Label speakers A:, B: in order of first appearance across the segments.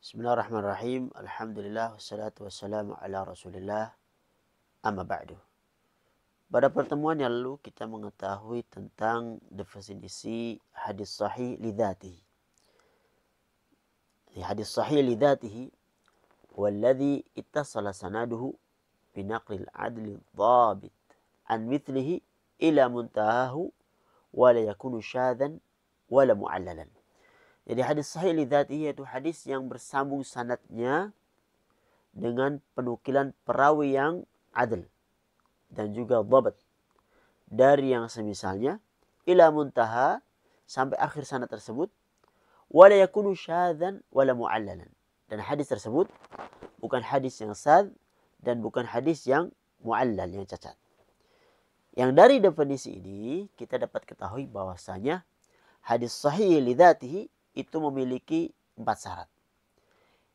A: Bismillahirrahmanirrahim. Alhamdulillah wassalatu wassalamu ala Rasulillah. Amma ba'du. Pada pertemuan yang lalu kita mengetahui tentang definisi hadis sahih lidzatihi. Hadis sahih lidzatihi walladhi ittasala sanaduhu binaqlil adli dhabit an mithlihi ila muntahahu wa la yakunu syadhan wala mu'allalan. Jadi hadis sahih lidzatihi yaitu hadis yang bersambung sanadnya dengan penukilan perawi yang adil dan juga dhabat dari yang semisalnya ila muntaha sampai akhir sanad tersebut, wala yakunu syadzan wala mu'allalan, dan hadis tersebut bukan hadis yang sad dan bukan hadis yang mu'allal, yang cacat. Yang dari definisi ini kita dapat ketahui bahwasanya hadis sahih lidzatihi itu memiliki 4 syarat.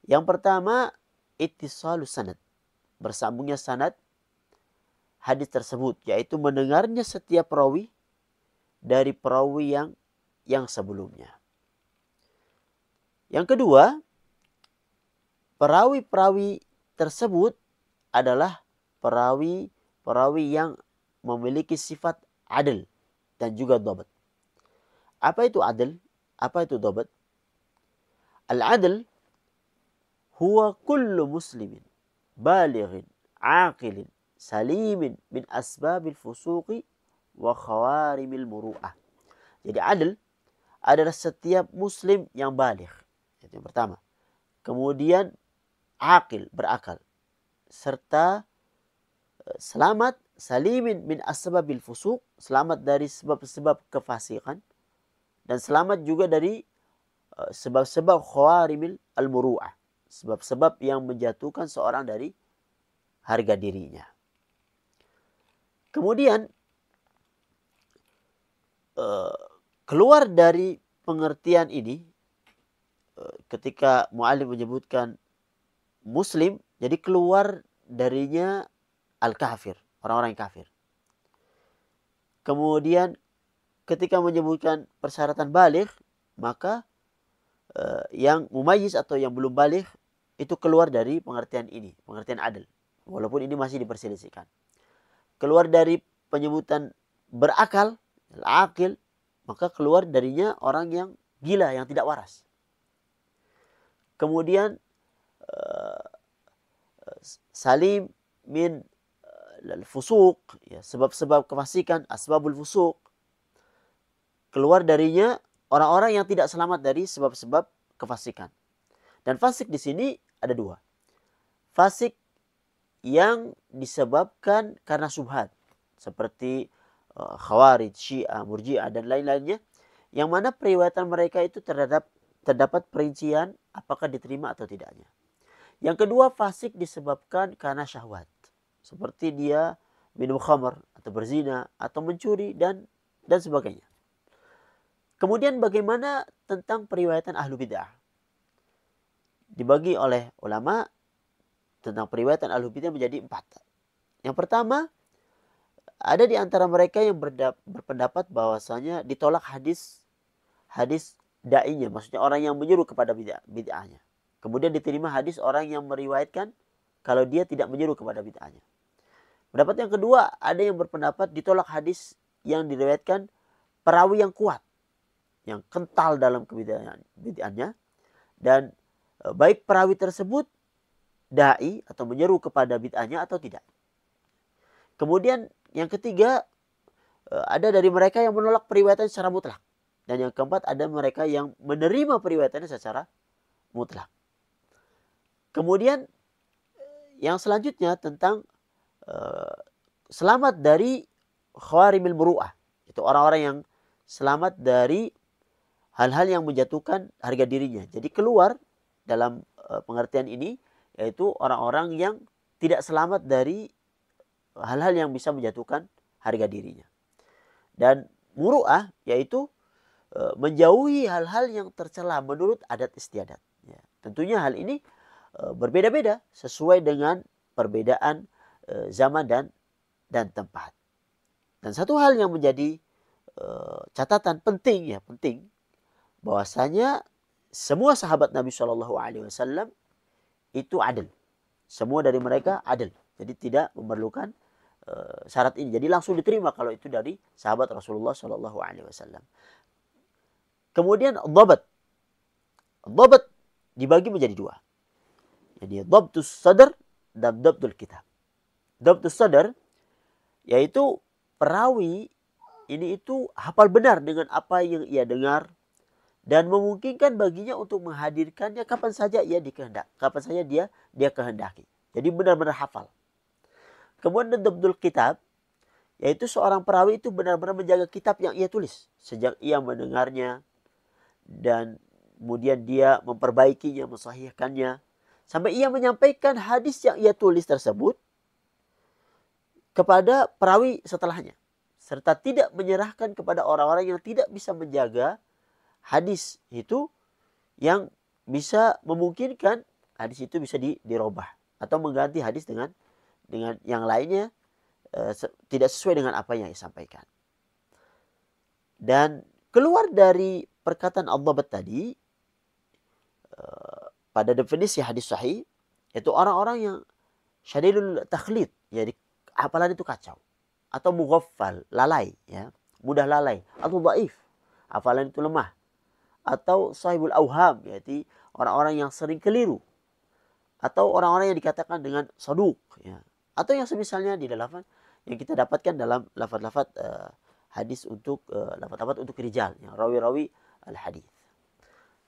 A: Yang pertama, ittisalus sanad, bersambungnya sanad hadis tersebut, yaitu mendengarnya setiap perawi dari perawi yang sebelumnya. Yang kedua, perawi-perawi tersebut adalah perawi yang memiliki sifat adil dan juga dhabat. Apa itu adil? Apa itu dhabat? Al-adl huwa kullu muslimin balighin aqilin salimin min asbabil fusuqi wa khawarimil muru'ah. Jadi adil adalah setiap muslim yang baligh. Itu yang pertama. Kemudian aqil, berakal, serta selamat, salimin min asbabil fusuq, selamat dari sebab-sebab kefasikan, dan selamat juga dari sebab-sebab khawarimil al-muru'ah, sebab-sebab yang menjatuhkan seorang dari harga dirinya. Kemudian keluar dari pengertian ini ketika mu'allim menyebutkan muslim, jadi keluar darinya al-kafir, orang-orang yang kafir. Kemudian ketika menyebutkan persyaratan baligh, maka yang mumayyiz atau yang belum baligh itu keluar dari pengertian ini, pengertian adil. Walaupun ini masih diperselisihkan. Keluar dari penyebutan berakal, al-aqil, maka keluar darinya orang yang gila, yang tidak waras. Kemudian salim min al-fusuq, ya, sebab-sebab kefasikan, asbabul fusuq. Keluar darinya orang-orang yang tidak selamat dari sebab-sebab kefasikan. Dan fasik di sini ada 2. Fasik yang disebabkan karena syubhat, seperti Khawarij, Syiah, Murji'ah dan lain-lainnya, yang mana periwayatan mereka itu terdapat perincian apakah diterima atau tidaknya. Yang kedua, fasik disebabkan karena syahwat, seperti dia minum khamar atau berzina atau mencuri dan sebagainya. Kemudian bagaimana tentang periwayatan ahlu bid'ah? Dibagi oleh ulama tentang periwayatan ahlu bid'ah menjadi 4. Yang pertama, ada di antara mereka yang berpendapat bahwasanya ditolak hadis da'inya, maksudnya orang yang menyuruh kepada bid'ahnya. Kemudian diterima hadis orang yang meriwayatkan kalau dia tidak menyuruh kepada bid'ahnya. Pendapat yang kedua, ada yang berpendapat ditolak hadis yang diriwayatkan perawi yang kuat, yang kental dalam bid'ahnya, dan baik perawi tersebut da'i atau menyeru kepada bid'ahnya atau tidak. Kemudian yang ketiga, ada dari mereka yang menolak periwayatan secara mutlak. Dan yang keempat, ada mereka yang menerima periwayatannya secara mutlak. Kemudian yang selanjutnya tentang selamat dari khawarimil muru'ah. Itu orang-orang yang selamat dari hal-hal yang menjatuhkan harga dirinya. Jadi keluar dalam pengertian ini, yaitu orang-orang yang tidak selamat dari hal-hal yang bisa menjatuhkan harga dirinya. Dan muru'ah yaitu menjauhi hal-hal yang tercela menurut adat istiadat. Ya, tentunya hal ini berbeda-beda sesuai dengan perbedaan zaman dan tempat. Dan satu hal yang menjadi catatan penting, bahwasanya semua sahabat Nabi Shallallahu Alaihi Wasallam itu adil. Semua dari mereka adil. Jadi tidak memerlukan syarat ini. Jadi langsung diterima kalau itu dari sahabat Rasulullah Shallallahu Alaihi Wasallam. Kemudian dhabat. Dhabat dibagi menjadi dua. Jadi dhabtus sadr dan dhabtul kitab. Dhabtus sadr yaitu perawi ini itu hafal benar dengan apa yang ia dengar dan memungkinkan baginya untuk menghadirkannya kapan saja ia dikehendak, kapan saja dia kehendaki. Jadi benar-benar hafal. Kemudian dhabtul kitab yaitu seorang perawi itu benar-benar menjaga kitab yang ia tulis sejak ia mendengarnya dan kemudian dia memperbaikinya, mensahihkannya sampai ia menyampaikan hadis yang ia tulis tersebut kepada perawi setelahnya. Serta tidak menyerahkan kepada orang-orang yang tidak bisa menjaga hadis itu yang bisa memungkinkan hadis itu bisa dirubah atau mengganti hadis dengan yang lainnya tidak sesuai dengan apa yang disampaikan. Dan keluar dari perkataan al-dhabat tadi pada definisi hadis sahih yaitu orang-orang yang syadidul takhlid, jadi hafalan itu kacau atau mughaffal, lalai ya, mudah lalai atau dhaif, hafalan itu lemah atau sahibul auham, yaitu orang-orang yang sering keliru atau orang-orang yang dikatakan dengan saduq ya, atau yang semisalnya di dalam yang kita dapatkan dalam lafaz-lafaz hadis untuk lafaz-lafaz untuk rijal yang rawi-rawi al-hadis.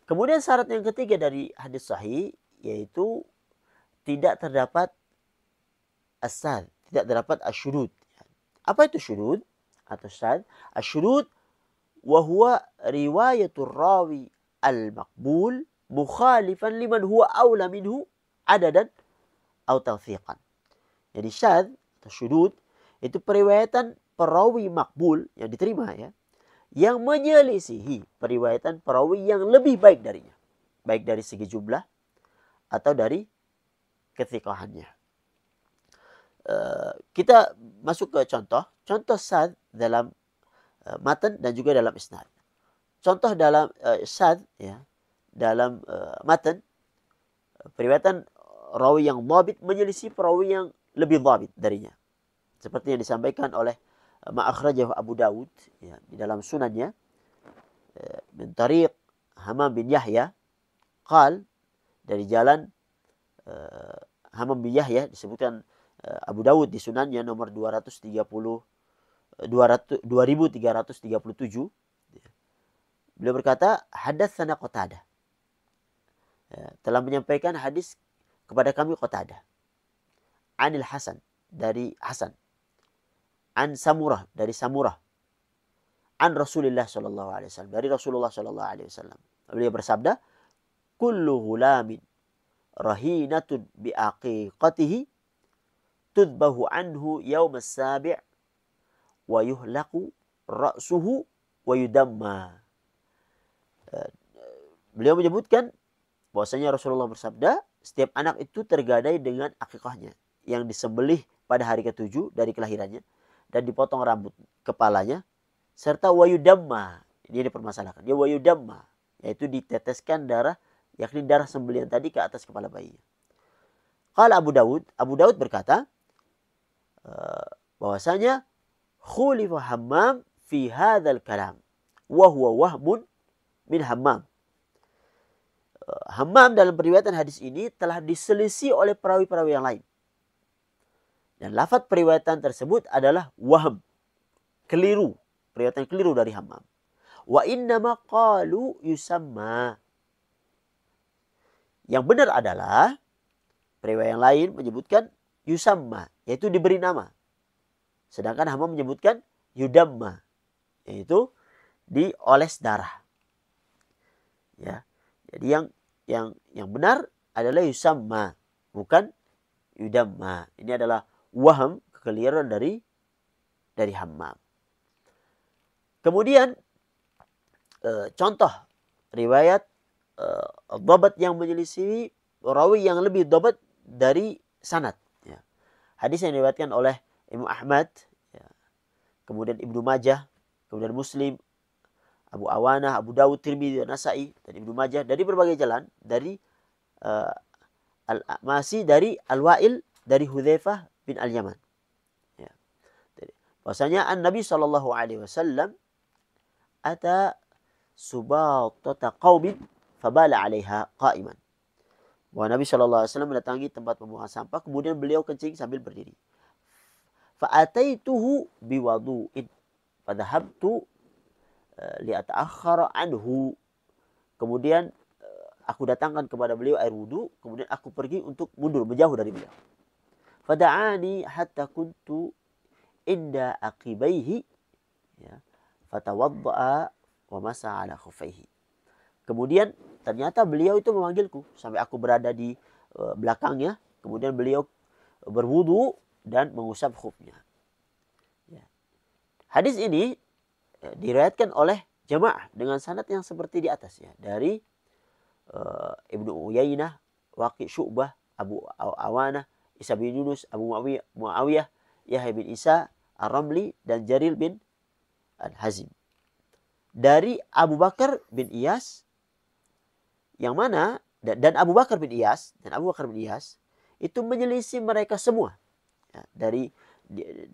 A: Kemudian syarat yang ketiga dari hadis sahih yaitu tidak terdapat as-sad, tidak terdapat asyurud. Apa itu syurud atau sad? Asyurud wa huwa riwayatul rawi al-maqbul mukhalifan liman huwa aula minhu adadan atau tawthiqan. Jadi syad atau syurud itu periwayatan perawi makbul yang diterima ya, yang menyelisihi periwayatan perawi yang lebih baik darinya, baik dari segi jumlah atau dari kethiqahannya. Kita masuk ke contoh sad dalam matan dan juga dalam isnad. Contoh dalam sad ya, dalam matan periwayatan rawi yang dhabit menyelisih perawi yang lebih dhabit darinya. Seperti yang disampaikan oleh Ma'akhrajahu Abu Dawud ya, di dalam sunannya min tariq Hamam bin Yahya qal, dari jalan Hamam bin Yahya, disebutkan Abu Dawud di sunannya nomor 2337. Beliau berkata, hadatsana Qatadah, telah menyampaikan hadis kepada kami Qatadah, anil Hasan, dari Hasan, an Samurah, dari Samurah, an Rasulullah sallallahu alaihi wasallam, dari Rasulullah sallallahu alaihi wasallam. Beliau bersabda, kullu ghulamin rahinatun bi aqiqatihi tudbahu anhu yaum as-sabi' wa yuhlaqu ra'suhu wa yudamma. Beliau menyebutkan bahwasanya Rasulullah bersabda, setiap anak itu tergadai dengan akikahnya yang disembelih pada hari ke-7 dari kelahirannya dan dipotong rambut kepalanya serta wayudamma. Ini dipermasalahkan. Dia wayudamma, yaitu diteteskan darah, yakni darah sembelihan tadi ke atas kepala bayinya. Qala Abu Dawud berkata bahwasanya khulifa Hammam fi hadzal kalam wa huwa wahmun min Hammam. Hammam dalam periwayatan hadis ini telah diselisih oleh perawi-perawi yang lain. Dan lafaz periwayatan tersebut adalah waham, keliru, periwayatan keliru dari Hammam. Wa innama qalu yusamma. Yang benar adalah periwayat yang lain menyebutkan yusamma, yaitu diberi nama. Sedangkan Hammam menyebutkan yudamma, yaitu dioles darah. Ya. Jadi yang benar adalah yusamma, bukan yudamma. Ini adalah waham, kekeliruan dari Hammam. Kemudian contoh riwayat dhabat yang menyelisih rawi yang lebih dhabat dari sanad. Ya. Hadis yang diriwayatkan oleh Imam Ahmad, ya, kemudian Ibnu Majah, kemudian Muslim, Abu Awanah, Abu Dawud, Tirmidzi, Nasa'i, dan Ibnu Majah dari berbagai jalan dari masih dari Al-Wa'il dari Hudzaifah bin Al-Yaman. Ya. Bahwasanya Nabi sallallahu alaihi wasallam ata subatata qaumin fabala 'alaiha qa'iman. Bahwa Nabi sallallahu alaihi wasallam mendatangi tempat pembuangan sampah, kemudian beliau kencing sambil berdiri. Fa'ataituhu biwudu'in fadhahabtu li'ata'akhkhara anhu. Kemudian aku datangkan kepada beliau air wudu, kemudian aku pergi untuk mundur menjauh dari beliau. Fada'ani hatta kuntu inda aqibaihi, ya, fatawadda'a wa masa ala khufaihi. Kemudian ternyata beliau itu memanggilku sampai aku berada di belakangnya, kemudian beliau berwudu dan mengusap khufnya. Ya. Hadis ini diriwayatkan oleh jamaah dengan sanad yang seperti di atas, ya, dari Ibnu Uyainah, Waqi' Syu'bah, Abu Awanah, Isa bin Yunus, Abu Muawiyah, Yahya bin Isa, Ar-Ramli, dan Jarir bin Al-Hazim. Dari Abu Bakar bin Iyas, yang mana dan Abu Bakar bin Iyas itu menyelisih mereka semua, ya,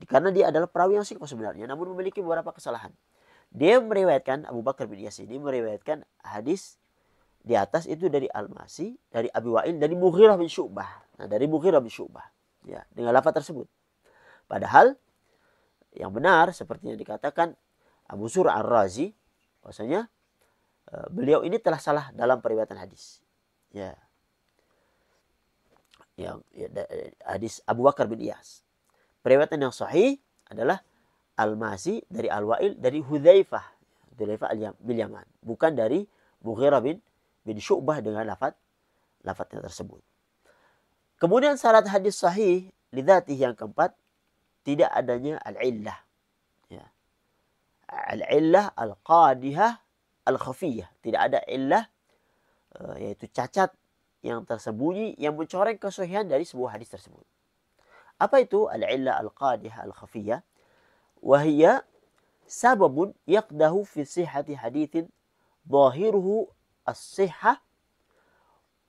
A: karena dia adalah perawi yang siqah sebenarnya, namun memiliki beberapa kesalahan. Dia meriwayatkan, Abu Bakar bin Iyas ini meriwayatkan hadis di atas itu dari Al-Masi, dari Abi Wa'il, dari Mughirah bin Syu'bah. Nah, dari Mughirah bin Syu'bah, ya, dengan lafaz tersebut. Padahal yang benar seperti yang dikatakan Abu Sur Ar-Razi, bahwasanya beliau ini telah salah dalam periwayatan hadis. Ya. Hadis Abu Bakar bin Iyas. Periwayatan yang sahih adalah Al-Masi dari Al-Wa'il dari Hudzaifah bin Yaman, bukan dari Mughirah bin Syu'bah dengan lafadznya tersebut. Kemudian syarat hadis sahih lidzatihi yang keempat, tidak adanya al-illah. Ya. Al-illah al-qadihah al-khafiyah. Tidak ada illah, yaitu cacat yang tersembunyi yang mencoreng kesahihan dari sebuah hadis tersebut. Apa itu al-illah al-qadihah al-khafiyah? Wahiyya sababun yaqdahu fi sihhati hadithin zahiruhu as-sihhah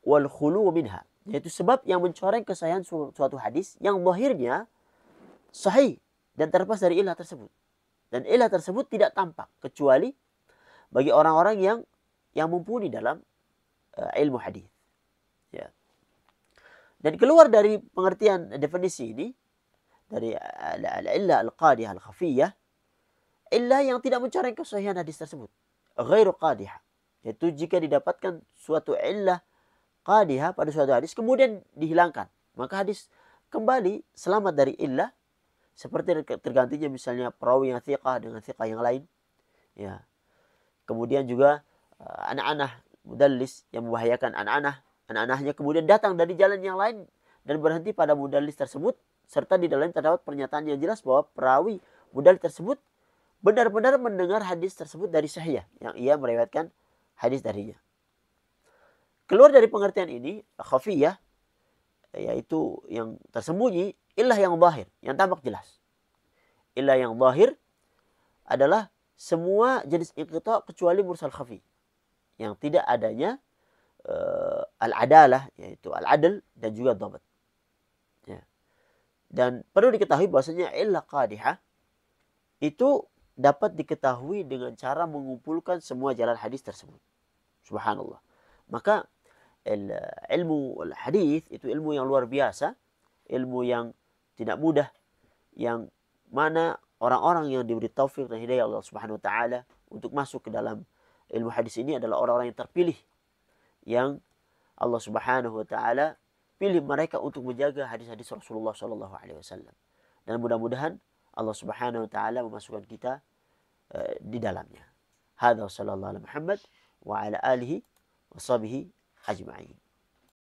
A: wal khulu minha. Yaitu sebab yang mencoreng kesahihan suatu hadis yang zahirnya sahih dan terlepas dari illah tersebut. Dan illah tersebut tidak tampak kecuali bagi orang-orang yang mumpuni dalam ilmu hadis. Ya. Dan keluar dari pengertian definisi ini dari al-illah al-qadihah al-khafiyah, illah yang tidak mencoreng kesahihan hadis tersebut, ghairu qadihah. Yaitu jika didapatkan suatu illah qadihah pada suatu hadis kemudian dihilangkan, maka hadis kembali selamat dari illah, seperti tergantinya misalnya perawi yang thiqah dengan thiqah yang lain, ya. Kemudian juga anak-anak mudallis yang membahayakan anak-anaknya kemudian datang dari jalan yang lain dan berhenti pada mudallis tersebut, serta di dalamnya terdapat pernyataan yang jelas bahwa perawi mudallis tersebut benar-benar mendengar hadis tersebut dari sahih yang ia meriwayatkan hadis darinya. Keluar dari pengertian ini, khafiyah, yaitu yang tersembunyi, illah yang zahir, yang tampak jelas. Illah yang zahir adalah semua jenis inqita' kecuali mursal khafi, yang tidak adanya al-adalah, yaitu al-adl dan juga dhabat. Ya. Dan perlu diketahui bahwasanya illah qadihah itu dapat diketahui dengan cara mengumpulkan semua jalan hadis tersebut. Subhanallah. Maka ilmu hadis itu ilmu yang luar biasa, ilmu yang tidak mudah, yang mana orang-orang yang diberi taufik dan hidayah Allah Subhanahu wa taala untuk masuk ke dalam ilmu hadis ini adalah orang-orang yang terpilih, yang Allah Subhanahu wa taala pilih mereka untuk menjaga hadis-hadis Rasulullah sallallahu alaihi wasallam. Dan mudah-mudahan Allah Subhanahu wa taala memasukkan kita di dalamnya. Hadza sallallahu alaihi Muhammad wa ala alihi wa sahbihi ajma'in.